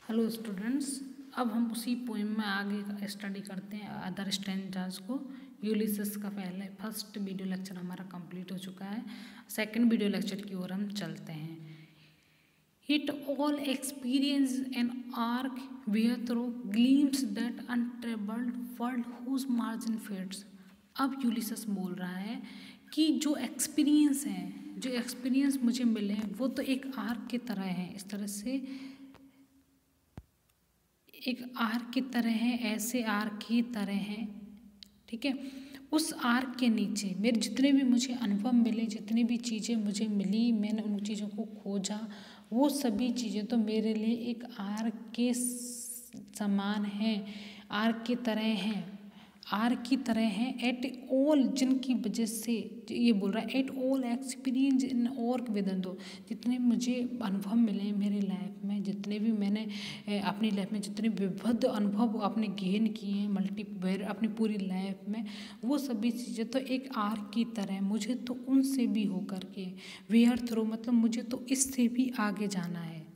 Hello students, अब हम उसी पोएम में आगे स्टडी करते हैं अदर स्ट्रेंजर्स को। यूलिसेस का फर्स्ट वीडियो लेक्चर हमारा कंप्लीट हो चुका है। सेकंड वीडियो लेक्चर की ओर हम चलते हैं। It all experience an arc where through gleams that untroubled world whose margin fades। अब यूलिसस बोल रहा है कि जो एक्सपीरियंस मुझे मिले वो तो एक आर्क की तरह है। इस तरह से एक आर्क की तरह है, ऐसे आर्क की तरह है, ठीक है। उस आर्क के नीचे मेरे जितने भी मुझे अनुभव मिले, जितनी भी चीज़ें मुझे मिली, मैंने उन चीज़ों को खोजा, वो सभी चीज़ें तो मेरे लिए एक आर्क के समान हैं, आर्क की तरह हैं, आर्क की तरह हैं। एट ऑल, जिनकी वजह से ये बोल रहा है, एट ऑल एक्सपीरियंस इन ऑर्क विदन दो, जितने मुझे अनुभव मिले मेरी लाइफ में, जितने भी मैंने अपनी लाइफ में जितने विविध अनुभव अपने गेन किए हैं मल्टीप्लेयर अपनी पूरी लाइफ में, वो सभी चीज़ें तो एक आर्क की तरह। मुझे तो उनसे भी होकर के वेयर थ्रू, मतलब मुझे तो इससे भी आगे जाना है,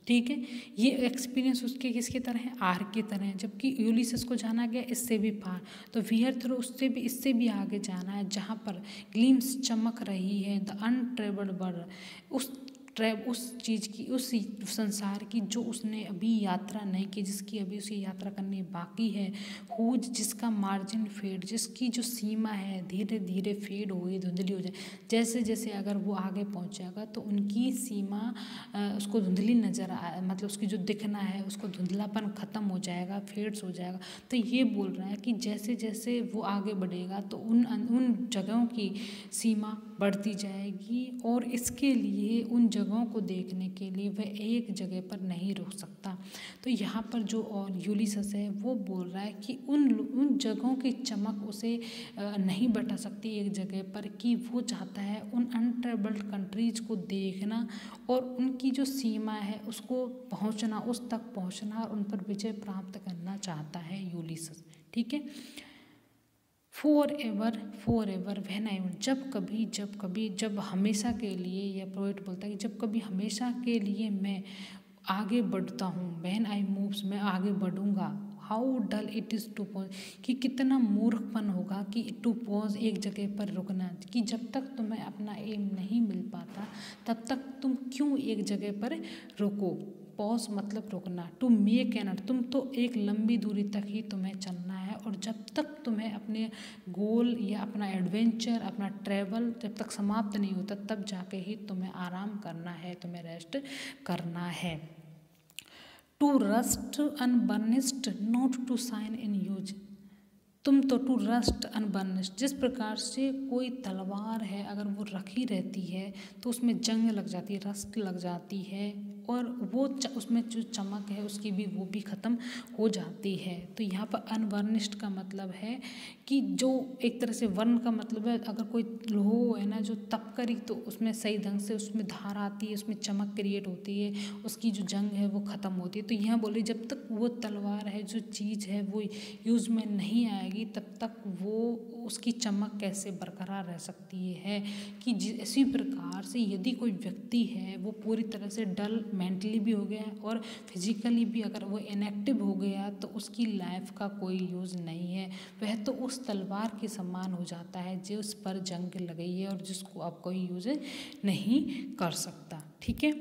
ठीक है। ये एक्सपीरियंस उसके किसकी तरह है, आर्क की तरह है। जबकि यूलिसस को जाना गया इससे भी पार, तो वेयर थ्रू उससे भी इससे भी आगे जाना है, जहाँ पर ग्लिम्स चमक रही है द अनट्रेवल्ड वर्ल्ड, उस चीज़ की, उस संसार की जो उसने अभी यात्रा नहीं की, जिसकी अभी उसे यात्रा करनी बाकी है। हुज, जिसका मार्जिन फेड, जिसकी जो सीमा है धीरे धीरे फेड हुई, धुंधली हो जाए। जैसे जैसे अगर वो आगे पहुंचेगा तो उनकी सीमा उसको धुंधली नज़र मतलब उसकी जो दिखना है उसको धुंधलापन ख़त्म हो जाएगा, फेड्स हो जाएगा। तो ये बोल रहा है कि जैसे जैसे वो आगे बढ़ेगा तो उन जगहों की सीमा बढ़ती जाएगी, और इसके लिए उन जगहों को देखने के लिए वह एक जगह पर नहीं रुक सकता। तो यहाँ पर जो और यूलिसस है वो बोल रहा है कि उन जगहों की चमक उसे नहीं बता सकती एक जगह पर, कि वो चाहता है उन अनट्रेवल्ड कंट्रीज को देखना और उनकी जो सीमा है उसको पहुँचना, उस तक पहुँचना और उन पर विजय प्राप्त करना चाहता है यूलिसस, ठीक है। फॉर एवर व्हेन आई, जब हमेशा के लिए, या पोएट बोलता है कि जब कभी हमेशा के लिए मैं आगे बढ़ता हूँ, व्हेन आई मूव्स, मैं आगे बढ़ूँगा। How dull it is to pause, कि कितना मूर्खपन होगा कि टू पॉज, एक जगह पर रुकना, कि जब तक तुम्हें अपना एम नहीं मिल पाता तब तक तुम क्यों एक जगह पर रुको। पॉज मतलब रुकना, टू मेक एन, तुम तो एक लंबी दूरी तक ही तुम्हें चलना है, और जब तक तुम्हें अपने गोल या अपना एडवेंचर, अपना ट्रैवल जब तक समाप्त नहीं होता तब जाके ही तुम्हें आराम करना है, तुम्हें रेस्ट करना है। To rust unburnished not to shine in use, तुम तो टू रस्ट अनबर्निस्ड, जिस प्रकार से कोई तलवार है अगर वो रखी रहती है तो उसमें जंग लग जाती है, रस्ट लग जाती है, और वो उसमें जो चमक है उसकी भी वो भी ख़त्म हो जाती है। तो यहाँ पर अनवर्निश्ड का मतलब है कि जो एक तरह से वर्ण का मतलब है, अगर कोई लोह है ना जो तप करी तो उसमें सही ढंग से उसमें धार आती है, उसमें चमक क्रिएट होती है, उसकी जो जंग है वो ख़त्म होती है। तो यहाँ बोले जब तक वो तलवार है, जो चीज़ है वो यूज़ में नहीं आएगी तब तक वो उसकी चमक कैसे बरकरार रह सकती है। कि इसी प्रकार से यदि कोई व्यक्ति है वो पूरी तरह से डल मेंटली भी हो गया है और फिजिकली भी अगर वो इनएक्टिव हो गया तो उसकी लाइफ का कोई यूज़ नहीं है, वह तो उस तलवार के समान हो जाता है जो उस पर जंग लगी है और जिसको अब कोई यूज़ नहीं कर सकता, ठीक है।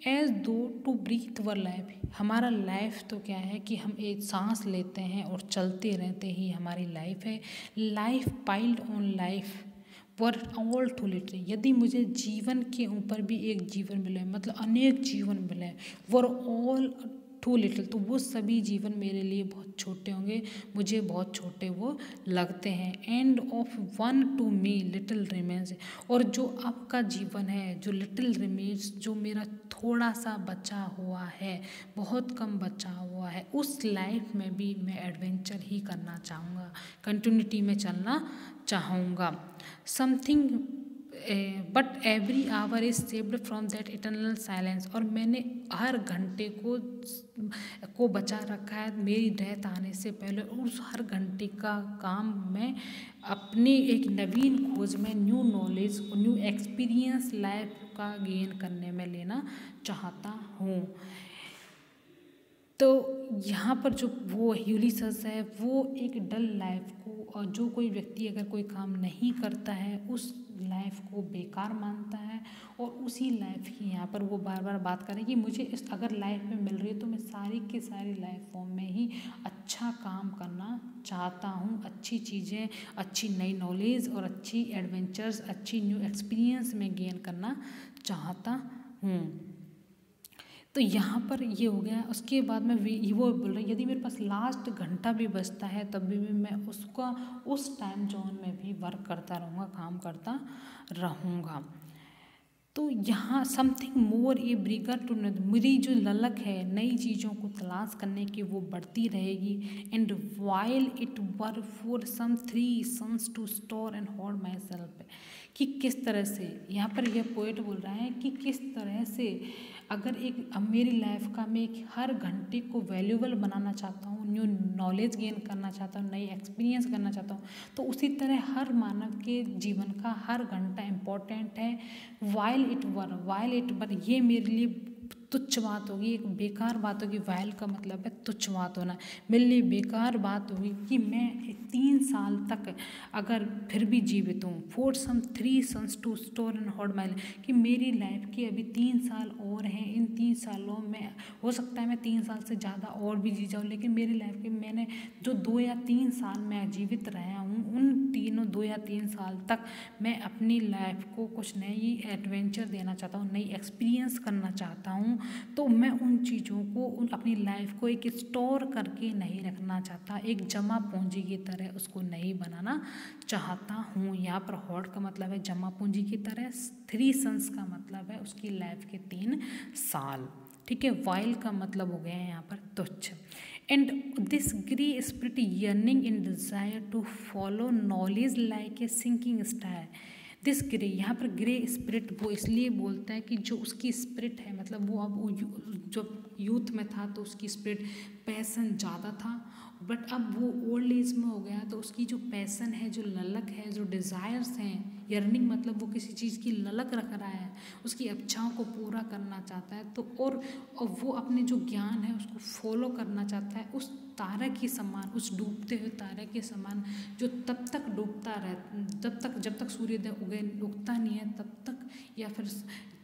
एज दो टू ब्रीथ वर लाइफ, हमारा लाइफ तो क्या है कि हम एक सांस लेते हैं और चलते रहते ही हमारी लाइफ है। Life piled on life were all too little, यदि मुझे जीवन के ऊपर भी एक जीवन मिले, मतलब अनेक जीवन मिले, वर ऑल टू लिटिल, तो वो सभी जीवन मेरे लिए बहुत छोटे होंगे, मुझे बहुत छोटे वो लगते हैं। And of one to me little remains, और जो अब का जीवन है, जो लिटिल रिमेन्स, जो मेरा थोड़ा सा बचा हुआ है, बहुत कम बचा हुआ है, उस लाइफ में भी मैं एडवेंचर ही करना चाहूँगा, कंटिन्यूटी में चलना चाहूँगा। Something but every hour is saved from that eternal silence, और मैंने हर घंटे को बचा रखा है मेरी डेथ आने से पहले। उस हर घंटे का काम मैं अपनी एक नवीन खोज में, new knowledge, new experience life का गेन करने में लेना चाहता हूँ। तो यहाँ पर जो वो यूलिसस है वो एक डल लाइफ को, और जो कोई व्यक्ति अगर कोई काम नहीं करता है उस लाइफ को बेकार मानता है, और उसी लाइफ की यहाँ पर वो बार बार बात करें कि मुझे इस अगर लाइफ में मिल रही है तो मैं सारी की सारी लाइफ फॉर्म में ही अच्छा काम करना चाहता हूँ, अच्छी चीज़ें, अच्छी नई नॉलेज और अच्छी एडवेंचर्स, अच्छी न्यू एक्सपीरियंस में गेन करना चाहता हूँ। तो यहाँ पर ये हो गया। उसके बाद में वो बोल रही यदि मेरे पास लास्ट घंटा भी बचता है तब भी मैं उसका उस टाइम जोन में भी वर्क करता रहूँगा, काम करता रहूँगा। तो यहाँ समथिंग मोर ए ब्रिगर टू, मेरी जो ललक है नई चीज़ों को तलाश करने की वो बढ़ती रहेगी। And vile it were for some 3 suns to store and hold myself, कि किस तरह से यहाँ पर यह पोएट बोल रहा है कि किस तरह से अगर अब मेरी लाइफ का मैं एक हर घंटे को वैल्यूबल बनाना चाहता हूँ, न्यू नॉलेज गेन करना चाहता हूँ, नई एक्सपीरियंस करना चाहता हूँ, तो उसी तरह हर मानव के जीवन का हर घंटा इम्पोर्टेंट है। वाइल इट वर ये मेरे लिए तुच्छ बात होगी, एक बेकार बात होगी। वाइल का मतलब है तुच्छ बात होना, मेरे लिए बेकार बात होगी कि मैं 3 साल तक अगर फिर भी जीवित हूँ। For some 3 suns to store and hold my, कि मेरी लाइफ के अभी 3 साल और हैं, इन 3 सालों में हो सकता है मैं 3 साल से ज़्यादा और भी जी जाऊँ, लेकिन मेरी लाइफ के मैंने जो 2 या 3 साल मैं जीवित रहा हूँ उन 2 या 3 साल तक मैं अपनी लाइफ को कुछ नई एडवेंचर देना चाहता हूँ, नई एक्सपीरियंस करना चाहता हूँ। तो मैं उन चीज़ों को अपनी लाइफ को एक स्टोर करके नहीं रखना चाहता, एक जमा पूंजी की तरह उसको नहीं बनाना चाहता हूँ। यहाँ पर होल्ड का मतलब है जमा पूंजी की तरह, 3 सन्स का मतलब है उसकी लाइफ के 3 साल, ठीक है। वाइल का मतलब हो गया है यहाँ पर तुच्छ। And this grey spirit yearning in desire to follow knowledge like a sinking star. This grey, यहाँ पर ग्रे स्पिरिट वो इसलिए बोलता है कि जो उसकी स्पिरिट है, मतलब वो अब जब यूथ में था तो उसकी स्पिरिट पैसन ज़्यादा था, बट अब वो ओल्ड एज में हो गया तो उसकी जो पैसन है, जो ललक है, जो डिज़ायर्स हैं, यर्निंग मतलब वो किसी चीज़ की ललक रख रहा है, उसकी इच्छाओं को पूरा करना चाहता है। तो और वो अपने जो ज्ञान है उसको फॉलो करना चाहता है, उस तारे के समान, उस डूबते हुए तारे के समान जो तब तक डूबता रहे, जब तक सूर्योदय उगता नहीं है तब तक, या फिर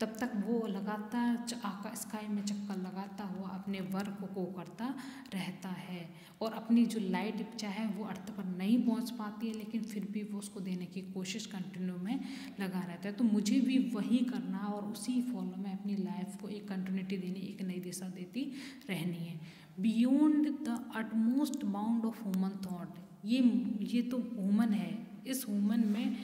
तब तक वो लगातार स्काई में चक्कर लगाता हुआ अपने वर्क को करता रहता है, और अपनी जो लाइट चाहे वो अर्थ पर नहीं पहुंच पाती है लेकिन फिर भी वो उसको देने की कोशिश कंटिन्यू में लगा रहता है। तो मुझे भी वही करना और उसी फॉलो में अपनी लाइफ को एक कंटिन्यूटी देनी, एक नई दिशा देती रहनी है। Beyond the utmost bound of human thought, ये तो ह्यूमन है, इस ह्यूमन में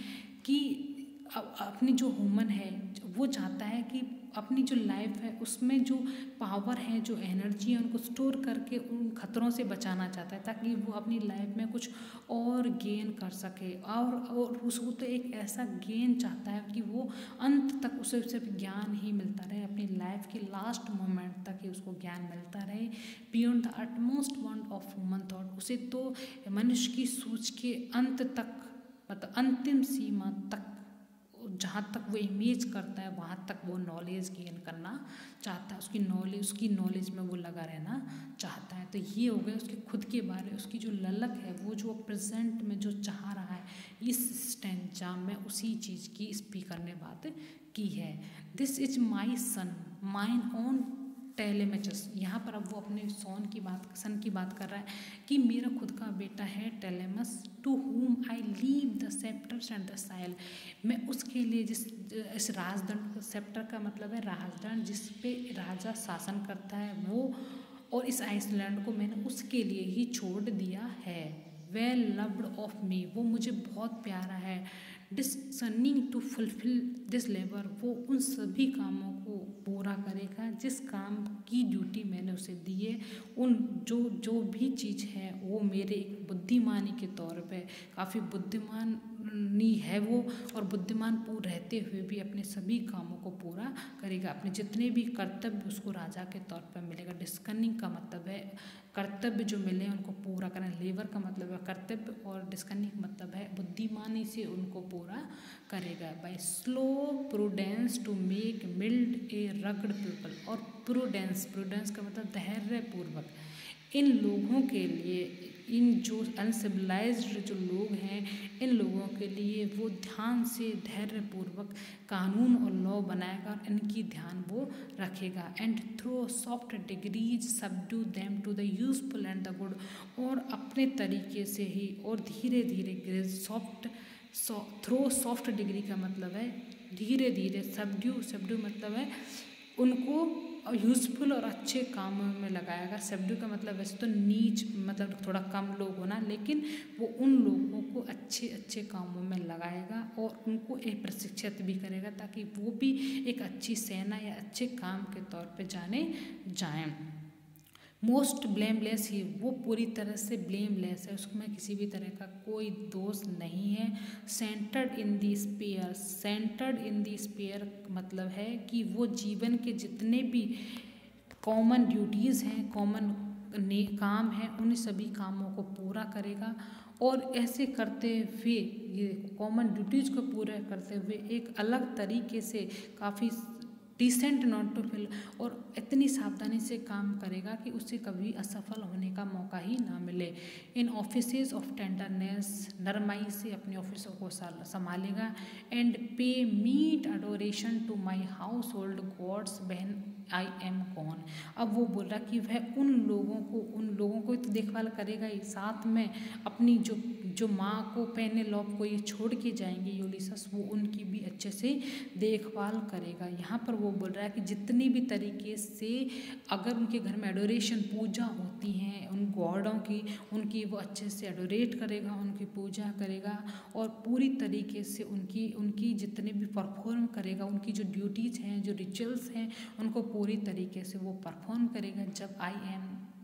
कि अपनी जो ह्यूमन है वो चाहता है कि अपनी जो लाइफ है उसमें जो पावर है, जो एनर्जी है, उनको स्टोर करके उन खतरों से बचाना चाहता है ताकि वो अपनी लाइफ में कुछ और गेन कर सके, और उसको तो एक ऐसा गेन चाहता है कि वो अंत तक उसे सिर्फ ज्ञान ही मिलता रहे, अपनी लाइफ के लास्ट मोमेंट तक ही उसको ज्ञान मिलता रहे। Beyond the utmost bound of human thought, उसे तो मनुष्य की सोच के अंत तक, मतलब अंतिम सीमा तक, जहाँ तक वो इमेज करता है वहाँ तक वो नॉलेज गेन करना चाहता है, उसकी नॉलेज में वो लगा रहना चाहता है। तो ये हो गया उसके खुद के बारे, उसकी जो ललक है, वो जो प्रेजेंट में जो चाह रहा है, इस स्टैंजा में उसी चीज़ की स्पीकर ने बात की है। This is my son mine own Telemachus, यहाँ पर अब वो अपने सन की बात कर रहा है कि मेरा खुद का बेटा है Telemachus, to whom I leave the sceptre and the isle, मैं उसके लिए इस राजदंड, सेप्टर का मतलब है राजदंड, जिस पे राजा शासन करता है वो, और इस आइसलैंड को मैंने उसके लिए ही छोड़ दिया है। वेल लव्ड ऑफ मी, वो मुझे बहुत प्यारा है। Discerning to fulfil this labour, वो उन सभी कामों को पूरा करेगा जिस काम की ड्यूटी मैंने उसे दी है। उन जो भी चीज़ है वो मेरे एक बुद्धिमानी के तौर पे, काफ़ी बुद्धिमानी है वो, और बुद्धिमान रहते हुए भी अपने सभी कामों को पूरा करेगा, अपने जितने भी कर्तव्य उसको राजा के तौर पर मिलेगा। डिस्कर्निंग का मतलब है कर्तव्य जो मिले उनको पूरा करना, लेबर का मतलब है कर्तव्य, और डिस्कर्निंग मतलब है बुद्धिमानी से उनको पूरा करेगा। By slow prudence to make mild a rugged people, और प्रूडेंस, प्रूडेंस का मतलब धैर्यपूर्वक। इन लोगों के लिए, इन जो अनसिविलाइज्ड जो लोग हैं, इन लोगों के लिए वो ध्यान से धैर्यपूर्वक कानून और लॉ बनाएगा और इनकी ध्यान वो रखेगा। And through soft degrees subdue them to the useful and the good, और अपने तरीके से ही और धीरे धीरे थ्रो सॉफ्ट डिग्री का मतलब है धीरे धीरे, सबड्यू मतलब है उनको यूज़फुल और अच्छे कामों में लगाएगा। सबड्यू का मतलब वैसे तो नीच, मतलब थोड़ा कम लोग होना, लेकिन वो उन लोगों को अच्छे अच्छे कामों में लगाएगा और उनको एक प्रशिक्षित भी करेगा ताकि वो भी एक अच्छी सेना या अच्छे काम के तौर पे जाने जाएं। मोस्ट ब्लेमलेस ही, वो पूरी तरह से ब्लेमलेस है, उसमें किसी भी तरह का कोई दोष नहीं है। सेंटर्ड इन दी स्पेयर, सेंटर्ड इन दी स्पेयर मतलब है कि वो जीवन के जितने भी कॉमन ड्यूटीज़ हैं, कॉमन काम हैं, उन सभी कामों को पूरा करेगा। और ऐसे करते हुए, ये कॉमन ड्यूटीज़ को पूरा करते हुए एक अलग तरीके से काफ़ी डिसेंट नॉट टू फेल, और इतनी सावधानी से काम करेगा कि उसे कभी असफल होने का मौका ही ना मिले। इन ऑफिसेज ऑफ टेंडरनेस, नरमाई से अपने ऑफिसों को संभालेगा। And pay meet adoration to my household gods when I am gone. अब वो बोल रहा कि वह उन लोगों को तो देखभाल करेगा ही, साथ में अपनी जो माँ को, पेनेलोप को ये छोड़ के जाएंगे यूलिसस, वो उनकी भी अच्छे से देखभाल करेगा। यहाँ पर वो बोल रहा है कि जितनी भी तरीके से अगर उनके घर में एडोरेशन, पूजा होती हैं उन गॉडों की, उनकी वो अच्छे से एडोरेट करेगा, उनकी पूजा करेगा और पूरी तरीके से उनकी जितने भी परफॉर्म करेगा, उनकी जो ड्यूटीज़ हैं, जो रिचुअल्स हैं, उनको पूरी तरीके से वो परफॉर्म करेगा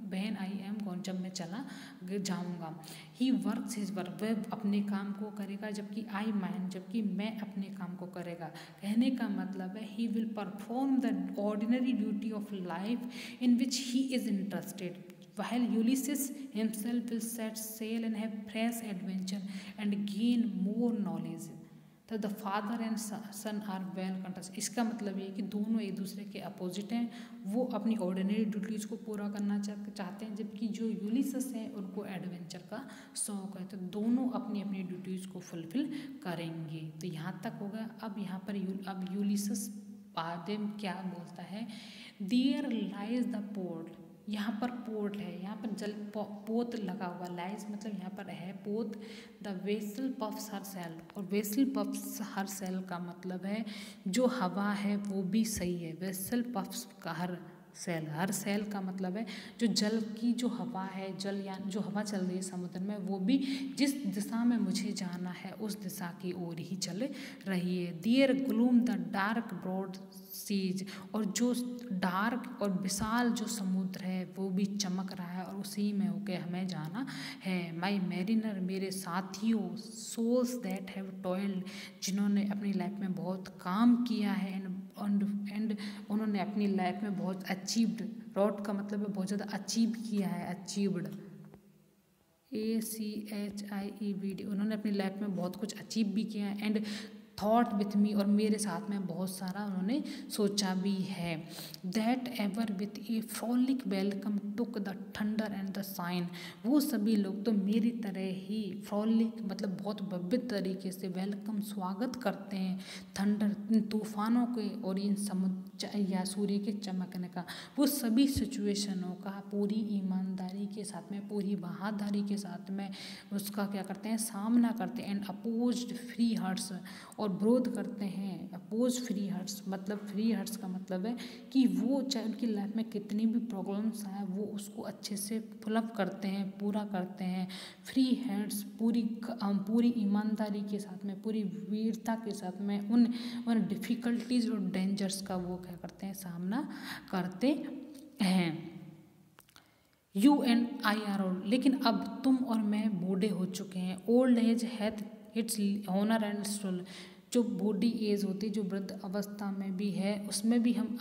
व्हेन आई एम गॉन, जब मैं चला जाऊँगा। ही वर्क्स हिज वर्क, वह अपने काम को करेगा, जबकि मैं अपने काम को करेगा। कहने का मतलब है he will perform the ordinary duty of life in which he is interested, while Ulysses himself will set sail and have fresh adventure and gain more knowledge. तो the father and son are well contrast. इसका मतलब ये कि दोनों एक दूसरे के opposite हैं। वो अपनी ऑर्डिनरी ड्यूटीज़ को पूरा करना चाहते हैं, जबकि जो यूलिसस हैं उनको एडवेंचर का शौक है। तो दोनों अपनी अपनी ड्यूटीज़ को फुलफिल करेंगे। तो यहाँ तक हो गया। अब यहाँ पर अब यूलिसस बाद में क्या बोलता है, देयर लाइज द पोर्ट, यहाँ पर पोर्ट है, यहाँ पर जल पोत लगा हुआ, लाइज मतलब यहाँ पर है पोत। The vessel puffs her sail, और वेसल पफ्स हर सेल का मतलब है जो हवा है वो भी सही है। वेसल पफ्स का हर सेल का मतलब है जो जल की जो हवा है, जल या जो हवा चल रही है समुद्र में, वो भी जिस दिशा में मुझे जाना है उस दिशा की ओर ही चल रही है। There gloom the dark broad seas, और जो डार्क और विशाल जो समुद्र है वो भी चमक रहा है और उसी में होके हमें जाना है। माई मैरिनर, मेरे साथियों, सोल्स दैट हैव टॉयल्ड, जिन्होंने अपनी लाइफ में बहुत काम किया है, एंड उन्होंने अपनी लाइफ में बहुत अचीव्ड, रॉट का मतलब है बहुत ज़्यादा अचीव किया है, अचीव्ड, ACHIEVD, उन्होंने अपनी लाइफ में बहुत कुछ अचीव भी किया है। एंड थॉट विथ मी, और मेरे साथ में बहुत सारा उन्होंने सोचा भी है। That ever with a frolic welcome took the thunder and the shine, वो सभी लोग तो मेरी तरह ही फ्रॉलिक मतलब बहुत भव्य तरीके से वेलकम, स्वागत करते हैं थंडर, इन तूफानों के और इन समुद्र या सूर्य के चमकने का। वो सभी सिचुएशनों का पूरी ईमानदारी के साथ में, पूरी बहादुरी के साथ में उसका क्या करते हैं, सामना करते हैं। एंड अपोज्ड फ्री हार्ट्स, और विरोध करते हैं। अपोज फ्री हार्ट्स मतलब, फ्री हार्ट्स का मतलब है कि वो चाहे उनकी लाइफ में कितनी भी प्रॉब्लम्स आए वो उसको अच्छे से फुलअप करते हैं, पूरा करते हैं। फ्री हैंड्स, पूरी ईमानदारी के साथ में, पूरी वीरता के साथ में उन डिफ़िकल्टीज और डेंजर्स का वो क्या करते हैं, सामना करते हैं। You and I are old, लेकिन अब तुम और मैं बूढ़े हो चुके हैं। Old age hath its honour and struggle, जो बूढ़ी एज होती है, जो वृद्ध अवस्था में भी है, उसमें भी हम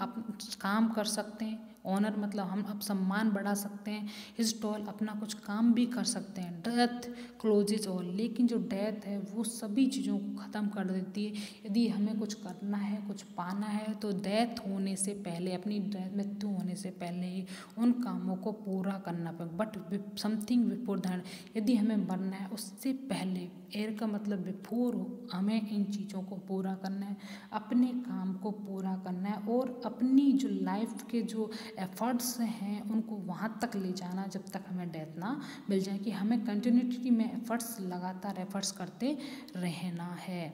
काम कर सकते हैं, ऑनर मतलब हम अब सम्मान बढ़ा सकते हैं, हिज टॉल अपना कुछ काम भी कर सकते हैं, डेथ क्लोजेज ऑल लेकिन जो डेथ है वो सभी चीज़ों को ख़त्म कर देती है। यदि हमें कुछ करना है, कुछ पाना है तो डेथ होने से पहले, अपनी मृत्यु होने से पहले ही उन कामों को पूरा करना पड़ेगा। बट समथिंग बिफोर दैट, यदि हमें मरना है उससे पहले, एयर का मतलब बिफोर, हमें इन चीज़ों को पूरा करना है, अपने काम को पूरा करना है और अपनी जो लाइफ के जो एफर्ट्स हैं उनको वहाँ तक ले जाना जब तक हमें डेथ ना मिल जाए, कि हमें कंटिन्यूटी में एफर्ट्स, लगातार एफर्ट्स करते रहना है।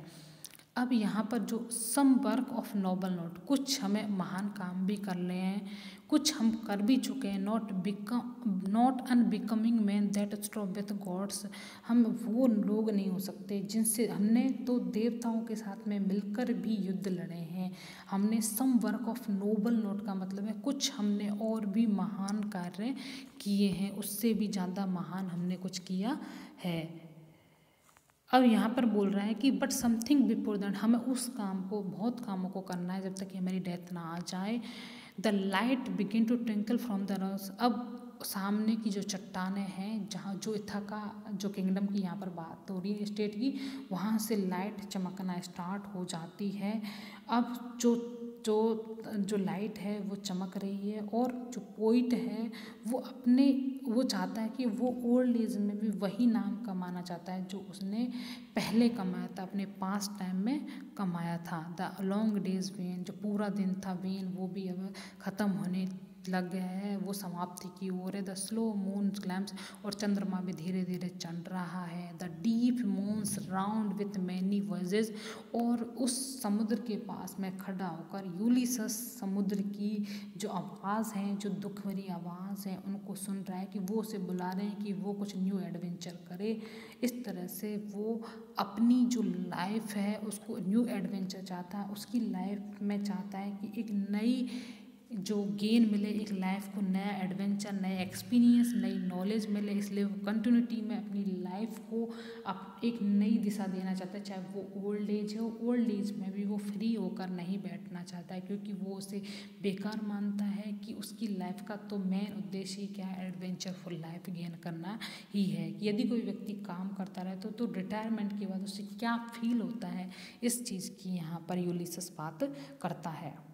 अब यहाँ पर जो some work of noble note, कुछ हमें महान काम भी कर रहे हैं, कुछ हम कर भी चुके हैं। Not unbecoming men that strove with gods, हम वो लोग नहीं हो सकते जिनसे, हमने तो देवताओं के साथ में मिलकर भी युद्ध लड़े हैं। हमने some work of noble note का मतलब है कुछ हमने और भी महान कार्य किए हैं, उससे भी ज़्यादा महान हमने कुछ किया है। अब यहाँ पर बोल रहा है कि बट समथिंग बिफोर दैट, हमें उस काम को, बहुत कामों को करना है जब तक कि हमारी डेथ ना आ जाए। The light begin to twinkle from the rocks, अब सामने की जो चट्टानें हैं, जहाँ जो इथाका जो किंगडम की यहाँ पर बात हो रही है स्टेट की, वहाँ से लाइट चमकना स्टार्ट हो जाती है। अब जो जो जो लाइट है वो चमक रही है और जो पोइट है वो चाहता है कि वो ओल्ड एज में भी वही नाम कमाना चाहता है जो उसने पहले कमाया था, अपने पास्ट टाइम में कमाया था। द लॉन्ग डेज वेन, जो पूरा दिन था वेन, वो भी अब ख़त्म होने लग गया है, वो समाप्ति की ओर है। द स्लो मून ग्लैम्स, और चंद्रमा भी धीरे धीरे चल रहा है। The deep moons round with many voices, और उस समुद्र के पास में खड़ा होकर यूलिसस समुद्र की जो आवाज़ है, जो दुख भरी आवाज़ है, उनको सुन रहा है कि वो उसे बुला रहे हैं कि वो कुछ न्यू एडवेंचर करे। इस तरह से वो अपनी जो लाइफ है उसको न्यू एडवेंचर चाहता है, उसकी लाइफ में चाहता है कि एक नई जो गेन मिले, एक लाइफ को नया एडवेंचर, नया एक्सपीरियंस, नई नॉलेज मिले, इसलिए वो कंटिन्यूटी में अपनी लाइफ को एक नई दिशा देना चाहता है। चाहे वो ओल्ड एज हो, ओल्ड एज में भी वो फ्री होकर नहीं बैठना चाहता है, क्योंकि वो उसे बेकार मानता है कि उसकी लाइफ का तो मेन उद्देश्य ही क्या है, एडवेंचरफुल लाइफ गेन करना ही है। कि यदि कोई व्यक्ति काम करता रहे तो रिटायरमेंट के बाद उसे क्या फील होता है, इस चीज़ की यहाँ पर यूलिसस बात करता है।